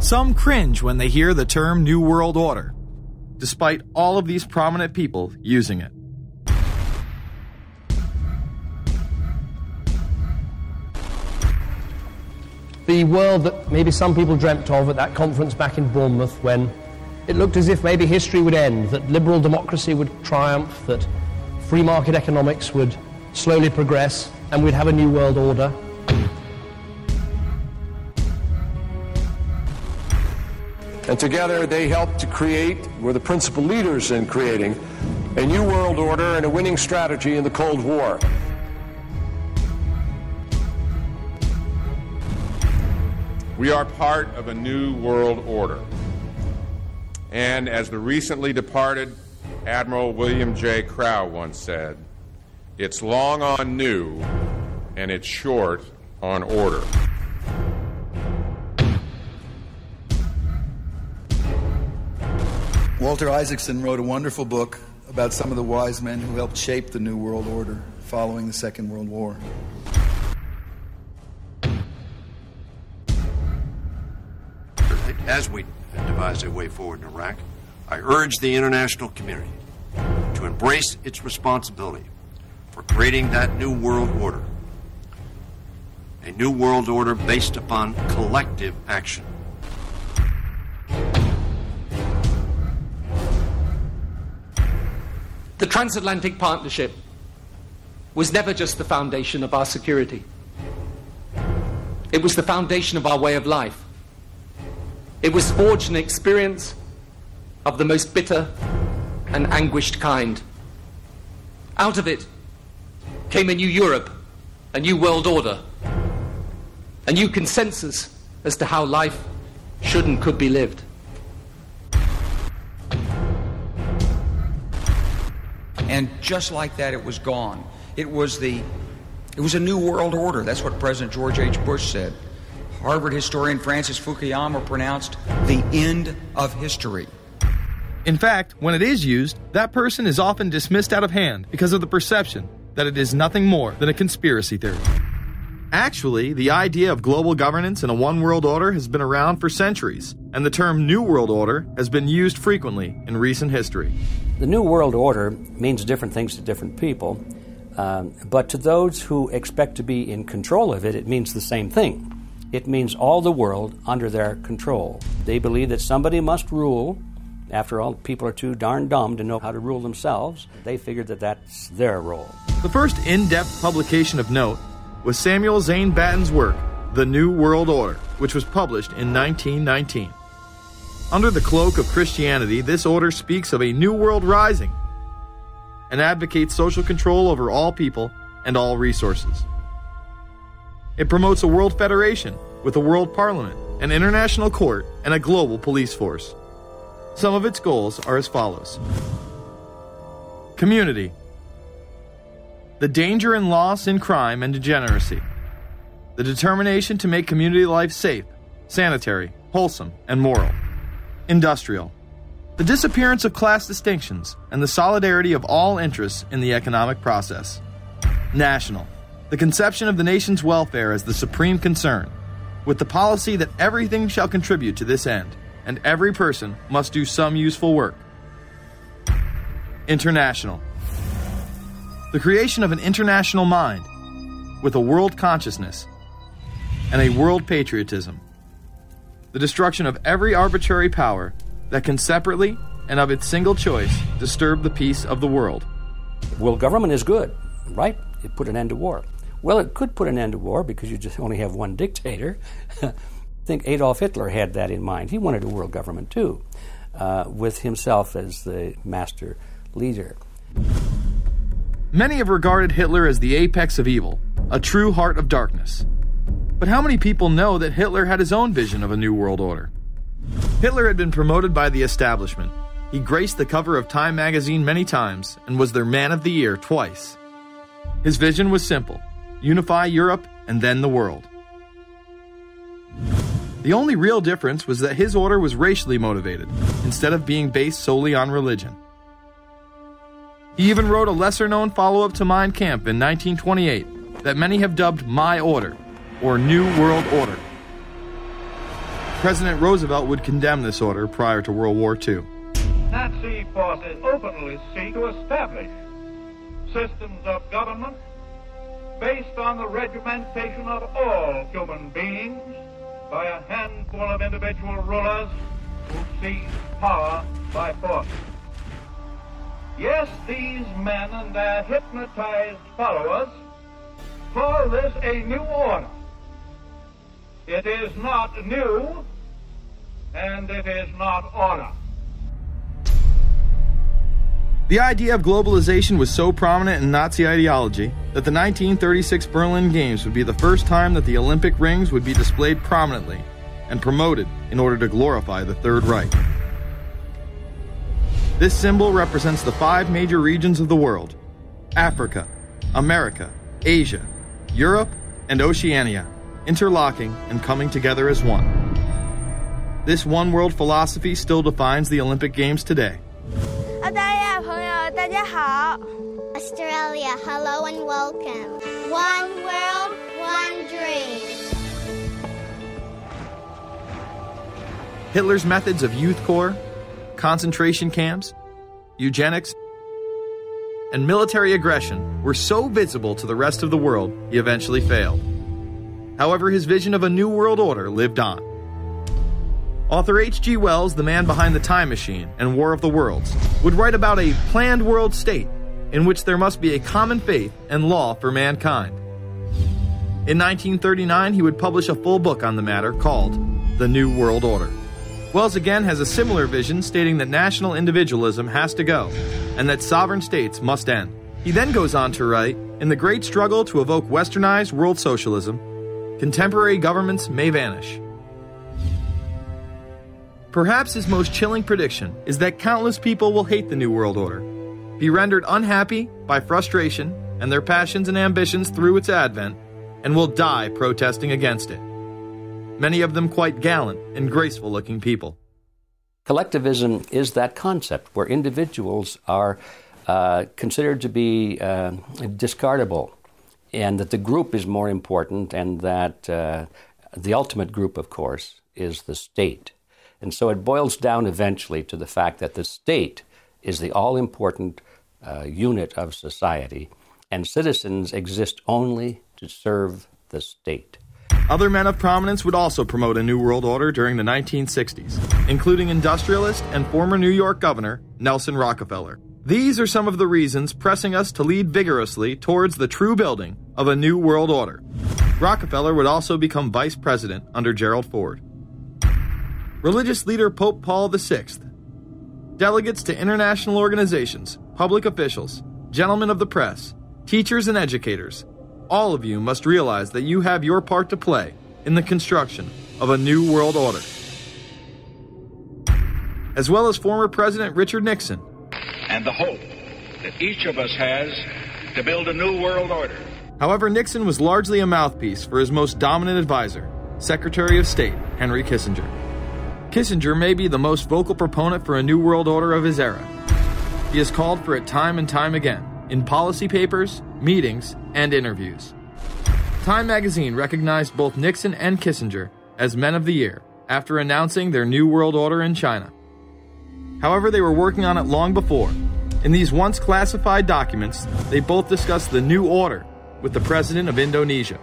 Some cringe when they hear the term New World Order, despite all of these prominent people using it. The world that maybe some people dreamt of at that conference back in Bournemouth, when it looked as if maybe history would end, that liberal democracy would triumph, that free market economics would slowly progress, and we'd have a new world order. And together they helped to create, were the principal leaders in creating, a new world order and a winning strategy in the Cold War. We are part of a new world order. And as the recently departed Admiral William J. Crowe once said, it's long on new and it's short on order. Walter Isaacson wrote a wonderful book about some of the wise men who helped shape the New World Order following the Second World War. As we devise a way forward in Iraq, I urge the international community to embrace its responsibility for creating that new world order, a new world order based upon collective action. The transatlantic partnership was never just the foundation of our security. It was the foundation of our way of life. It was forged an experience of the most bitter and anguished kind. Out of it came a new Europe, a new world order, a new consensus as to how life should and could be lived. And just like that, it was gone. It was a new world order. That's what President George H. Bush said. Harvard historian Francis Fukuyama pronounced the end of history. In fact, when it is used, that person is often dismissed out of hand because of the perception that it is nothing more than a conspiracy theory. Actually, the idea of global governance and a one world order has been around for centuries, and the term New World Order has been used frequently in recent history. The New World Order means different things to different people, but to those who expect to be in control of it, it means the same thing. It means all the world under their control. They believe that somebody must rule. After all, people are too darn dumb to know how to rule themselves. They figured that that's their role. The first in-depth publication of note was Samuel Zane Batten's work, The New World Order, which was published in 1919. Under the cloak of Christianity, this order speaks of a new world rising and advocates social control over all people and all resources. It promotes a world federation with a world parliament, an international court, and a global police force. Some of its goals are as follows. Community. The danger and loss in crime and degeneracy. The determination to make community life safe, sanitary, wholesome, and moral. Industrial. The disappearance of class distinctions and the solidarity of all interests in the economic process. National. The conception of the nation's welfare as the supreme concern, with the policy that everything shall contribute to this end, and every person must do some useful work. International. The creation of an international mind, with a world consciousness, and a world patriotism. The destruction of every arbitrary power that can separately and of its single choice disturb the peace of the world. World government is good, right? It put an end to war. Well, it could put an end to war because you just only have one dictator. I think Adolf Hitler had that in mind. He wanted a world government too, with himself as the master leader. Many have regarded Hitler as the apex of evil, a true heart of darkness. But how many people know that Hitler had his own vision of a new world order? Hitler had been promoted by the establishment. He graced the cover of Time magazine many times and was their Man of the Year twice. His vision was simple: unify Europe and then the world. The only real difference was that his order was racially motivated, instead of being based solely on religion. He even wrote a lesser-known follow-up to Mein Kampf in 1928 that many have dubbed My Order, or New World Order. President Roosevelt would condemn this order prior to World War II. Nazi forces openly seek to establish systems of government based on the regimentation of all human beings by a handful of individual rulers who seize power by force. Yes, these men and their hypnotized followers call this a new order. It is not new, and it is not order. The idea of globalization was so prominent in Nazi ideology that the 1936 Berlin Games would be the first time that the Olympic rings would be displayed prominently and promoted in order to glorify the Third Reich. This symbol represents the 5 major regions of the world: Africa, America, Asia, Europe, and Oceania, interlocking and coming together as one. This one world philosophy still defines the Olympic Games today. Australia, hello and welcome. One world, one dream. Hitler's methods of youth corps, concentration camps, eugenics, and military aggression were so visible to the rest of the world, he eventually failed. However, his vision of a new world order lived on. Author H.G. Wells, the man behind The Time Machine and War of the Worlds, would write about a planned world state in which there must be a common faith and law for mankind. In 1939, he would publish a full book on the matter called The New World Order. Wells again has a similar vision, stating that national individualism has to go and that sovereign states must end. He then goes on to write, in the great struggle to evoke westernized world socialism, contemporary governments may vanish. Perhaps his most chilling prediction is that countless people will hate the New World Order, be rendered unhappy by frustration and their passions and ambitions through its advent, and will die protesting against it. Many of them quite gallant and graceful-looking people. Collectivism is that concept where individuals are considered to be discardable, and that the group is more important, and that the ultimate group, of course, is the state. And so it boils down eventually to the fact that the state is the all-important unit of society, and citizens exist only to serve the state. Other men of prominence would also promote a New World Order during the 1960s, including industrialist and former New York Governor Nelson Rockefeller. These are some of the reasons pressing us to lead vigorously towards the true building of a New World Order. Rockefeller would also become vice president under Gerald Ford. Religious leader Pope Paul VI, delegates to international organizations, public officials, gentlemen of the press, teachers and educators, all of you must realize that you have your part to play in the construction of a new world order. As well as former President Richard Nixon. And the hope that each of us has to build a new world order. However, Nixon was largely a mouthpiece for his most dominant advisor, Secretary of State Henry Kissinger. Kissinger may be the most vocal proponent for a new world order of his era. He has called for it time and time again, in policy papers, meetings, and interviews. Time magazine recognized both Nixon and Kissinger as Men of the Year after announcing their new world order in China. However, they were working on it long before. In these once classified documents, they both discussed the new order with the president of Indonesia.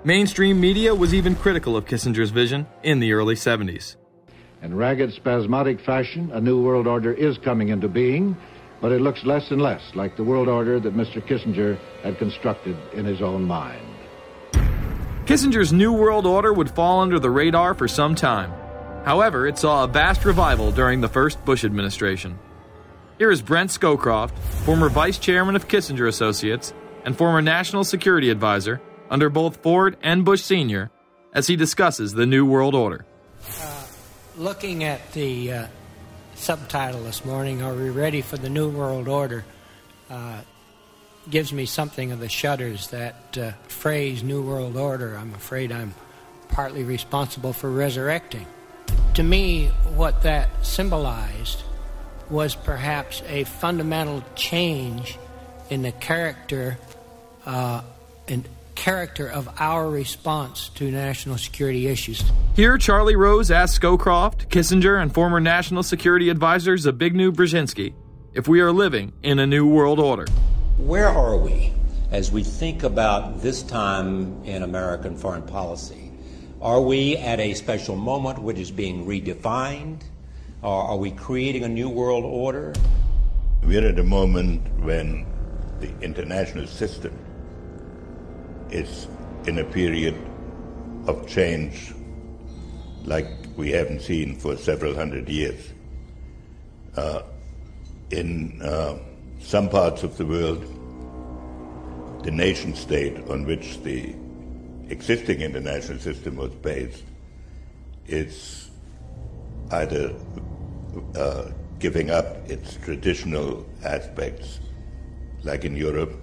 Mainstream media was even critical of Kissinger's vision in the early 70s. In ragged, spasmodic fashion, a new world order is coming into being, but it looks less and less like the world order that Mr. Kissinger had constructed in his own mind. Kissinger's New World Order would fall under the radar for some time. However, it saw a vast revival during the first Bush administration. Here is Brent Scowcroft, former vice chairman of Kissinger Associates and former national security advisor under both Ford and Bush Sr., as he discusses the New World Order. Looking at the subtitle this morning, Are We Ready for the New World Order? Gives me something of the shudders. That phrase, New World Order, I'm afraid I'm partly responsible for resurrecting. To me, what that symbolized was perhaps a fundamental change in the character character of our response to national security issues. Here, Charlie Rose asked Scowcroft, Kissinger, and former National Security Advisor Zbigniew Brzezinski if we are living in a new world order. Where are we as we think about this time in American foreign policy? Are we at a special moment which is being redefined? Or are we creating a new world order? We're at a moment when the international system is in a period of change like we haven't seen for several hundred years. In some parts of the world, the nation state on which the existing international system was based is either giving up its traditional aspects, like in Europe,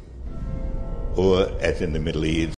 or as in the Middle East,